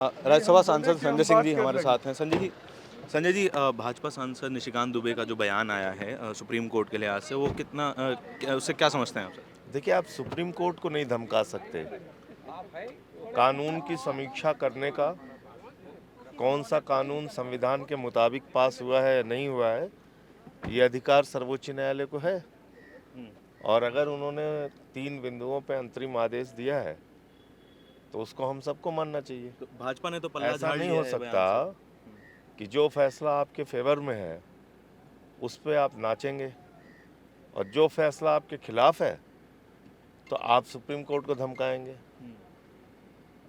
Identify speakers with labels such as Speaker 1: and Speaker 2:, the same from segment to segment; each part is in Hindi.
Speaker 1: राज्यसभा सांसद संजय सिंह जी हमारे साथ हैं। संजय जी, भाजपा सांसद निशिकांत दुबे का जो बयान आया है सुप्रीम कोर्ट के लिहाज से, वो कितना उससे क्या समझते हैं आप सर?
Speaker 2: देखिए, आप सुप्रीम कोर्ट को नहीं धमका सकते। कानून की समीक्षा करने का, कौन सा कानून संविधान के मुताबिक पास हुआ है या नहीं हुआ है, ये अधिकार सर्वोच्च न्यायालय को है। और अगर उन्होंने 3 बिंदुओं पे अंतरिम आदेश दिया है तो उसको हम सबको मानना चाहिए।
Speaker 1: तो भाजपा ने तो पल्ला
Speaker 2: ऐसा
Speaker 1: झाड़
Speaker 2: नहीं
Speaker 1: लिया
Speaker 2: हो
Speaker 1: है
Speaker 2: सकता
Speaker 1: बयान से।
Speaker 2: कि जो फैसला आपके फेवर में है उस पे आप नाचेंगे, और जो फैसला आपके खिलाफ है तो आप सुप्रीम कोर्ट को धमकाएंगे।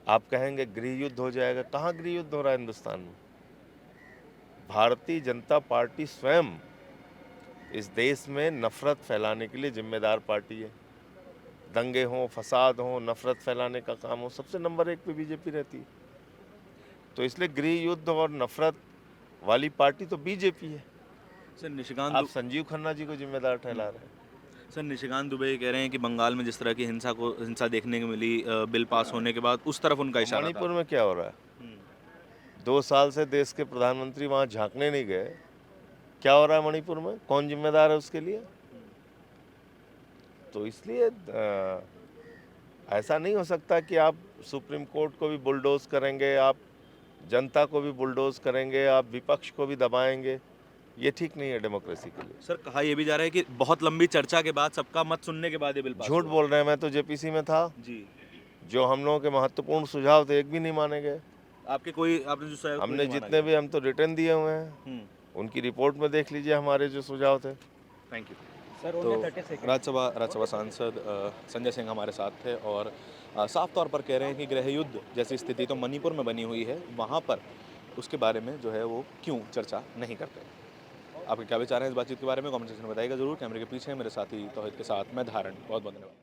Speaker 2: आप कहेंगे गृह युद्ध हो जाएगा। कहाँ गृह युद्ध हो रहा है हिंदुस्तान में? भारतीय जनता पार्टी स्वयं इस देश में नफरत फैलाने के लिए जिम्मेदार पार्टी है। दंगे हों, फसाद हों, नफरत फैलाने का काम हो, सबसे नंबर 1 पे बीजेपी रहती है। तो इसलिए गृह युद्ध और नफरत वाली पार्टी तो बीजेपी है।
Speaker 1: सर निशिकांत
Speaker 2: आप
Speaker 1: दु
Speaker 2: संजीव खन्ना जी को जिम्मेदार ठहरा रहे हैं।
Speaker 1: सर निशिकांत दुबे कह रहे हैं कि बंगाल में जिस तरह की हिंसा देखने को मिली बिल पास होने के बाद, उस तरफ उनका
Speaker 2: और
Speaker 1: इशारा था।
Speaker 2: मणिपुर में क्या हो रहा है?
Speaker 1: हम्म,
Speaker 2: 2 साल से देश के प्रधानमंत्री वहां झांकने नहीं गए। क्या हो रहा है मणिपुर में? कौन जिम्मेदार है उसके लिए? तो इसलिए ऐसा नहीं हो सकता कि आप सुप्रीम कोर्ट को भी बुलडोज करेंगे, आप जनता को भी बुलडोज करेंगे, आप विपक्ष को भी दबाएंगे। ये ठीक नहीं है डेमोक्रेसी के लिए।
Speaker 1: सर कहा यह भी जा रहा है कि बहुत लंबी चर्चा के बाद, सबका मत सुनने के बाद ये बिल पास
Speaker 2: झूठ
Speaker 1: हुआ।
Speaker 2: बोल रहे हैं, मैं तो जेपीसी में था।
Speaker 1: जी।
Speaker 2: जो हम लोगों के महत्वपूर्ण सुझाव थे, एक भी नहीं माने गए।
Speaker 1: आपने जो सुझाव कोई
Speaker 2: हमने
Speaker 1: नहीं माना
Speaker 2: जितने
Speaker 1: गया।
Speaker 2: भी हम तो रिटर्न दिए हुए हैं,
Speaker 1: हम्म।
Speaker 2: उनकी रिपोर्ट में देख लीजिए हमारे जो सुझाव थे।
Speaker 1: Thank you. तो राज्यसभा सांसद संजय सिंह हमारे साथ थे और साफ तौर पर कह रहे हैं कि गृह युद्ध जैसी स्थिति तो मणिपुर में बनी हुई है, वहाँ पर उसके बारे में जो है वो क्यों चर्चा नहीं करते। आपके क्या विचार हैं इस बातचीत के बारे में? कमेंट सेक्शन में बताइएगा जरूर। कैमरे के पीछे मेरे साथी तौहीद के साथ मैं धारण। बहुत बहुत धन्यवाद।